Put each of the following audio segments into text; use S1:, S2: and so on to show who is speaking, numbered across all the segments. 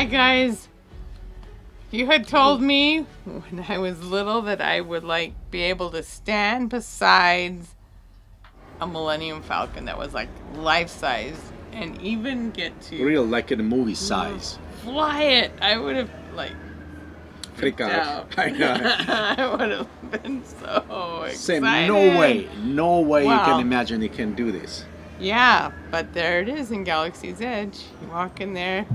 S1: lie, guys. You had told me when I was little that I would be able to stand beside a Millennium Falcon that was life size and even get to
S2: real, like in a movie size.
S1: Fly it. I would have
S2: Freak out. I know.
S1: I would have been so excited.
S2: Same. No way you can imagine you can do this.
S1: Yeah, but there it is in Galaxy's Edge. You walk in there,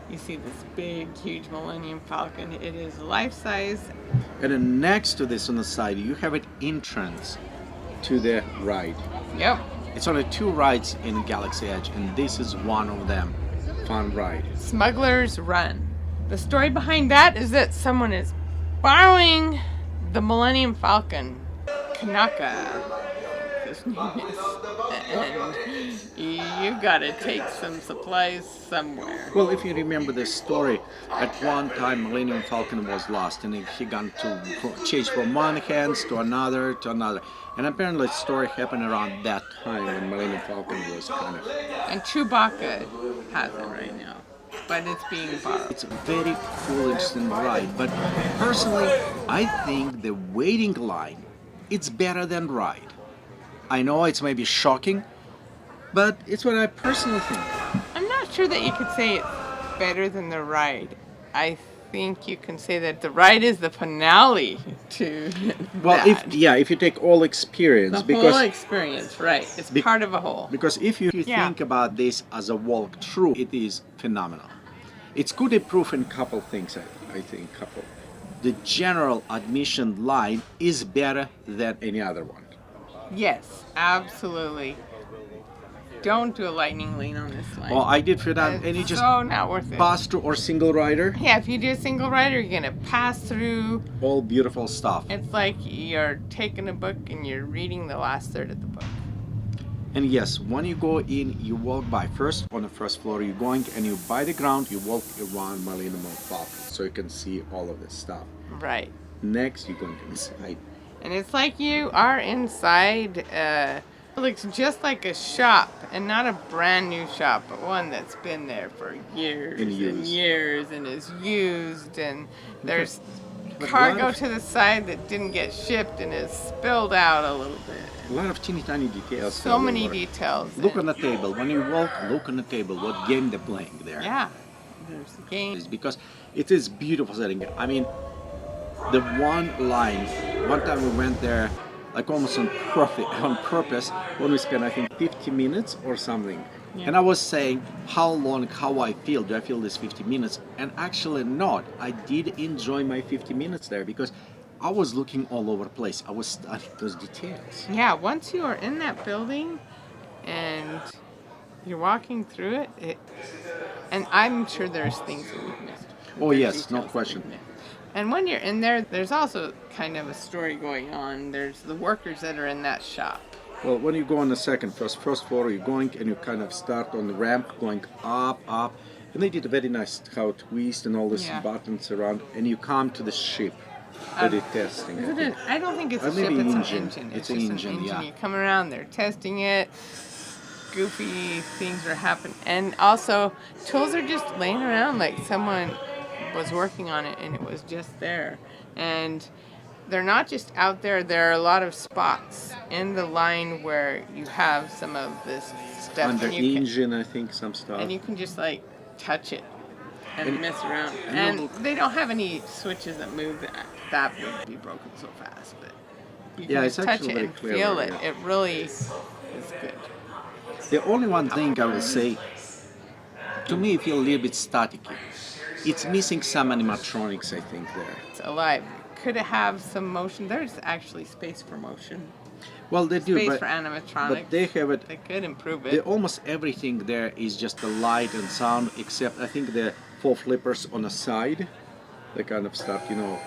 S1: you see this big, huge Millennium Falcon. It is life size.
S2: And then next to this on the side, you have an entrance to the ride.
S1: Yep.
S2: It's only 2 rides in Galaxy Edge, and this is one of them. Fun ride.
S1: Smugglers Run. The story behind that is that someone is borrowing the Millennium Falcon, Ohnaka, his name is, and you gotta take some supplies somewhere.
S2: Well, if you remember the story, at one time Millennium Falcon was lost, and he got to change from one hand to another. And apparently the story happened around that time when Millennium Falcon was kind of...
S1: And Chewbacca has it right now, but it's being borrowed.
S2: It's a very cool, interesting ride, but personally, I think the waiting line, it's better than ride. I know it's maybe shocking, but it's what I personally think.
S1: I'm not sure that you could say it's better than the ride. I think you can say that the ride is the finale to that.
S2: If you take all experience,
S1: the whole experience, right? It's part of a whole.
S2: Because if you think about this as a walk-through, it is phenomenal. It's good improve in a couple things, I think. The general admission line is better than any other one.
S1: Yes, absolutely. Don't do a lightning lane on this line.
S2: Well, I did for that, and you just
S1: not worth it.
S2: Pass through or single rider.
S1: Yeah, if you do a single rider, you're gonna pass through
S2: all beautiful stuff.
S1: It's like you're taking a book and you're reading the last third of the book.
S2: And yes, when you go in, you walk by first on the first floor. You're going and you by the ground. You walk around Millennium Falcon, so you can see all of this stuff.
S1: Right.
S2: Next, you're going inside.
S1: And it's like you are inside. It looks just like a shop, and not a brand new shop, but one that's been there for years and years and is used. And there's cargo to the side that didn't get shipped and is spilled out a little bit.
S2: A lot of teeny tiny details.
S1: So many details.
S2: Look on the table. When you walk, look on the table. What game they're playing there?
S1: Yeah, there's the game.
S2: Because it is beautiful setting. I mean, the one line. One time we went there, like almost on purpose, when we spent I think 50 minutes or something. Yeah. And I was saying how I feel. Do I feel this 50 minutes? And actually not. I did enjoy my 50 minutes there because I was looking all over the place. I was studying those details.
S1: Yeah, once you are in that building and you're walking through it, and I'm sure there's things that we've missed.
S2: Oh yes, no question.
S1: And when you're in there, there's also kind of a story going on. There's the workers that are in that shop.
S2: Well, when you go on the first floor, you're going and you kind of start on the ramp, going up, and they did a very nice how twist and all these buttons around, and you come to the ship that they're testing.
S1: I don't think it's a ship, it's an engine.
S2: It's an engine, yeah.
S1: You come around, they're testing it. Goofy things are happening. And also, tools are just laying around like someone was working on it and it was just there. And they're not just out there. There are a lot of spots in the line where you have some of this stuff.
S2: Under engine, I think, some stuff.
S1: And you can just touch it and mess around. And they don't have any switches that move that would be broken so fast. But you can just touch it and feel it. It really is good.
S2: The only one thing I will say, to me, it feels a little bit staticky. It's missing some animatronics, I think, there.
S1: It's alive. Could it have some motion? There's actually space for motion.
S2: Well, they do,
S1: space for animatronics.
S2: But they have it.
S1: They could improve it.
S2: Almost everything there is just the light and sound, except I think the 4 flippers on the side. They kind of start,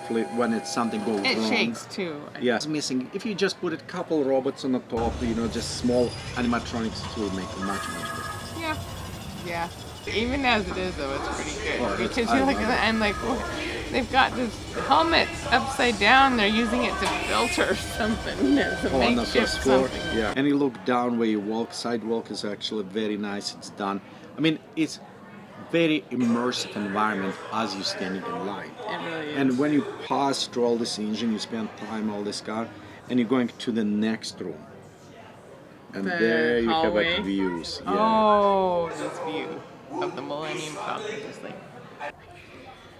S2: flip when it's something goes wrong.
S1: It shakes too.
S2: Yeah, it's missing. If you just put a couple robots on the top, just small animatronics, it will make it much better.
S1: Yeah. Even as it is, though, it's pretty good. Because you look at it and they've got this helmet upside down. They're using it to filter something.
S2: On the first floor, yeah. And you look down where you walk. Sidewalk is actually very nice. It's done. I mean, it's very immersive environment as you're standing in line.
S1: It really is.
S2: And when you pass through all this engine, you spend time all this car, and you're going to the next room. And
S1: The
S2: there you
S1: hallway?
S2: have views. Yeah.
S1: Oh, this view of the Millennium Falcon, just like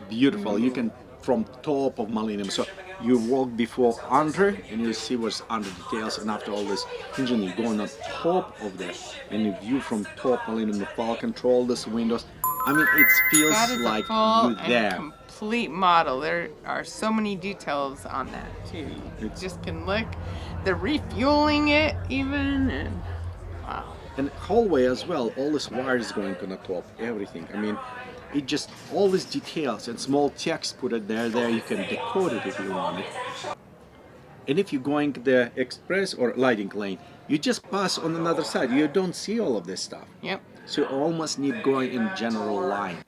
S2: Beautiful. You can from top of Millennium. So you walk before under, and you see what's under details. And after all this engine, you go on top of that, and you view from top Millennium Falcon through all these windows. I mean, it feels
S1: that is
S2: like
S1: a full
S2: you're
S1: and
S2: there.
S1: complete model. There are so many details on that too. You just can look. They're refueling it even, and wow.
S2: And hallway as well, all this wires going on the top, everything. I mean, it just, all these details and small text put it there, you can decode it if you want it. And if you're going the express or lighting lane, you just pass on another side. You don't see all of this stuff.
S1: Yep.
S2: So you almost need going in general line.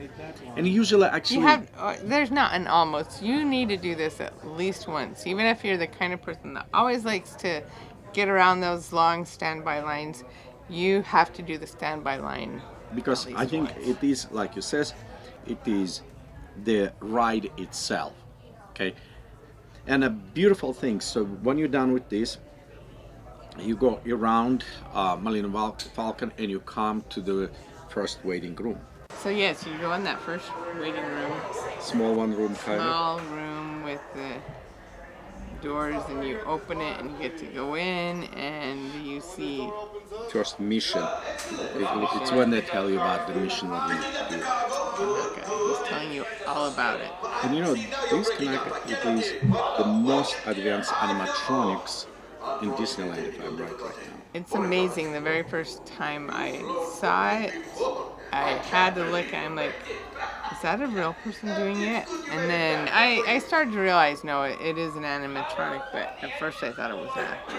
S2: And usually actually...
S1: You have, there's not an almost. You need to do this at least once, even if you're the kind of person that always likes to get around those long standby lines. You have to do the standby line.
S2: Because I think it is, like you says, it is the ride itself, okay? And a beautiful thing, so when you're done with this, you go around Millennium Falcon and you come to the first waiting room.
S1: So yes, you go in that first waiting room.
S2: Small one room kind of.
S1: Small room with the doors, and you open it and you get to go in and you see
S2: First mission. It's when they tell you about the mission that you need to do.
S1: Ohnaka. He's telling you all about it.
S2: And you know, this Ohnaka, it is the most advanced animatronics in Disneyland, if I'm right now.
S1: It's amazing. The very first time I saw it, I had to look and I'm like, is that a real person doing it? And then I started to realize, no, it is an animatronic, but at first I thought it was an actor.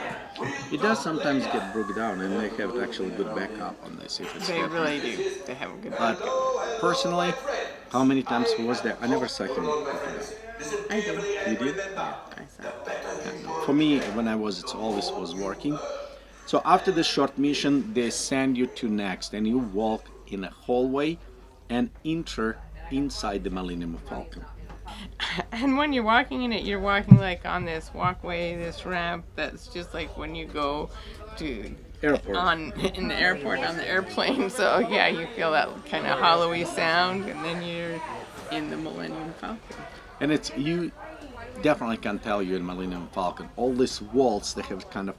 S2: It does sometimes get broke down, and they have actually good backup on this. If it's
S1: They
S2: happening.
S1: really do. They have a good
S2: But
S1: backup.
S2: personally, how many times was there? I never saw him broken down.
S1: I did.
S2: You did?
S1: Yeah, I saw it.
S2: For me, when I was, it always was working. So after the short mission, they send you to next, and you walk in a hallway and enter inside the Millennium Falcon.
S1: And when you're walking in it, you're walking like on this walkway, this ramp that's just like when you go to
S2: Airport.
S1: in the airport on the airplane. So yeah, you feel that kind of hollowy sound, and then you're in the Millennium Falcon.
S2: And it's, you definitely can tell you're in Millennium Falcon. All these walls, they have kind of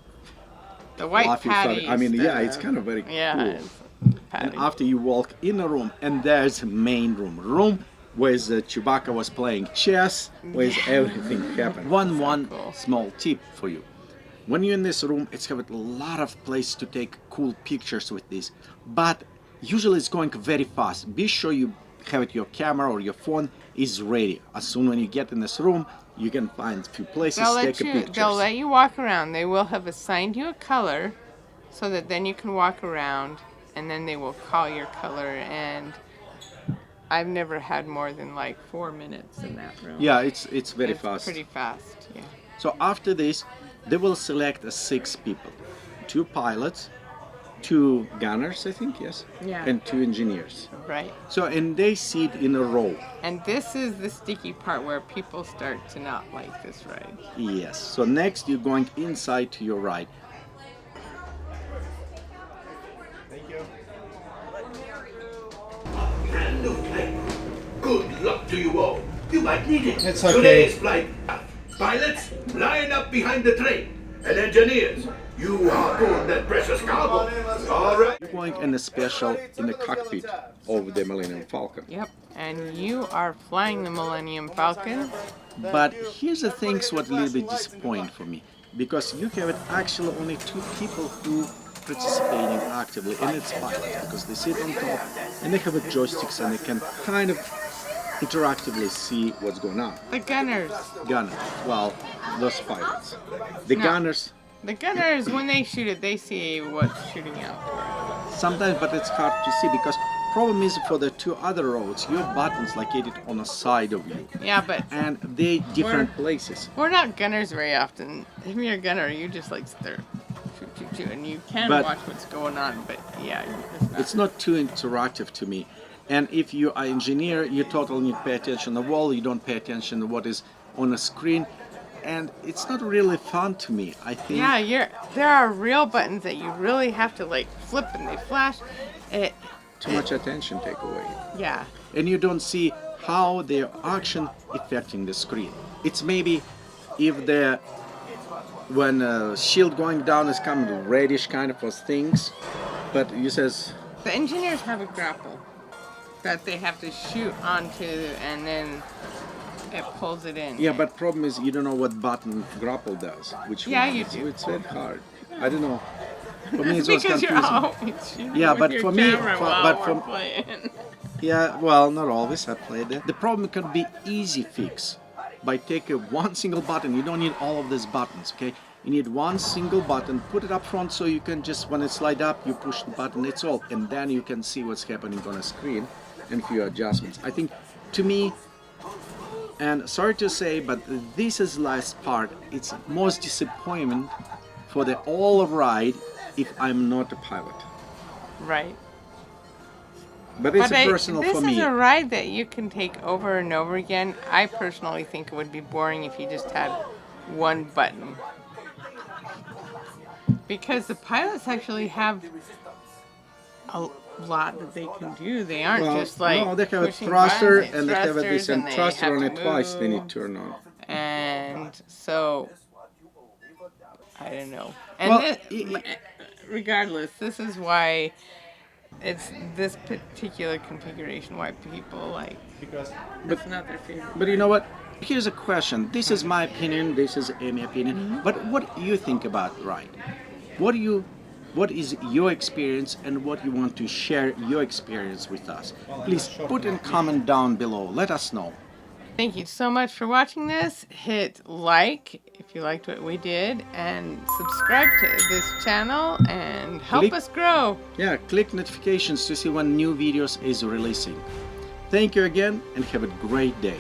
S1: The white
S2: fluffy,
S1: patties.
S2: I mean, yeah, it's kind of very
S1: yeah,
S2: cool.
S1: it's
S2: And
S1: patty.
S2: after you walk in a room, and there's a main room where Chewbacca was playing chess, where everything happened. One
S1: cool.
S2: small tip for you. When you're in this room, it's have a lot of place to take cool pictures with this, but usually it's going very fast. Be sure you have it, your camera or your phone is ready. As soon when you get in this room, you can find a few places to take a picture.
S1: They'll let you walk around. They will have assigned you a color, so that then you can walk around, and then they will call your color. And I've never had more than like 4 minutes in that room.
S2: Yeah, it's very
S1: It's
S2: fast.
S1: pretty fast. Yeah.
S2: So after this, they will select 6 people, 2 pilots, 2 gunners, I think, yes,
S1: Yeah.
S2: and 2 engineers.
S1: Right.
S2: So, and they sit in a row.
S1: And this is the sticky part where people start to not like this ride.
S2: Yes. So next, you're going inside to your right.
S3: Good luck to you all. You might need it.
S4: It's okay.
S3: Today's flight. Pilots, line up behind the train. And engineers, you harpoon that precious cargo. All right.
S2: You're going in a special in the cockpit of the Millennium Falcon.
S1: Yep. And you are flying the Millennium Falcon.
S2: But here's the things what a little bit disappointing for me, because you have actually only 2 people who participating actively, and it's pilots, because they sit on top and they have a joysticks and they can kind of interactively see what's going on.
S1: The gunners.
S2: Gunners, well, those pilots. The
S1: No.
S2: gunners,
S1: The gunners, when they shoot it, they see what's shooting out.
S2: sometimes, but it's hard to see because problem is for the 2 other roads, your buttons located on the side of you,
S1: Yeah, but
S2: and they different places.
S1: we're not gunners very often. If you're a gunner, you just like sit there, shoot, and you can
S2: But-
S1: watch what's going on. But yeah,
S2: It's not too interactive to me. And if you are engineer, you totally need to pay attention to the wall. You don't pay attention to what is on the screen, and it's not really fun to me. I think.
S1: Yeah, there are real buttons that you really have to like flip and they flash.
S2: Too much attention take away.
S1: Yeah.
S2: And you don't see how their action affecting the screen. It's maybe if when a shield going down is coming reddish kind of things, but you says
S1: The engineers have a grapple that they have to shoot onto, and then it pulls it in.
S2: yeah, but problem is you don't know what button grapple does. Which
S1: Yeah,
S2: one.
S1: you
S2: So
S1: do.
S2: it's very hard. I don't know. For me, it was
S1: Because you're
S2: confusing.
S1: always shooting
S2: Yeah,
S1: with
S2: but
S1: your
S2: for me-
S1: camera
S2: for-
S1: while
S2: but
S1: we're
S2: from-
S1: playing.
S2: Yeah, well, not always. I played it. The problem can be easy fix by taking one single button. You don't need all of these buttons, okay? You need one single button. Put it up front so you can just, when it slide up, you push the button. It's all, and then you can see what's happening on a screen and few adjustments. I think, to me, and sorry to say, but this is last part. It's most disappointment for the all ride if I'm not a pilot.
S1: Right.
S2: But it's
S1: But
S2: personal
S1: this
S2: for me.
S1: is a ride that you can take over and over again. I personally think it would be boring if you just had one button. Because the pilots actually have a lot that they can do. They aren't just like
S2: no, they have a
S1: pushing
S2: thruster
S1: buttons,
S2: and they have a
S1: thrusters,
S2: decent
S1: and they
S2: thruster
S1: have
S2: on
S1: to
S2: it twice. They need
S1: move.
S2: to turn on.
S1: And so, I don't know. And
S2: Well,
S1: regardless, this is why it's this particular configuration why people like. It's not their favorite.
S2: But you know what? Here's a question. This is my opinion. This is Amy's opinion.
S1: Mm-hmm.
S2: But what do you think about ride? What is your experience and what you want to share your experience with us? Please put in comment down below. Let us know.
S1: Thank you so much for watching this. Hit like if you liked what we did, and subscribe to this channel and help
S2: Click-
S1: us grow.
S2: Yeah, click notifications to see when new videos is releasing. Thank you again and have a great day.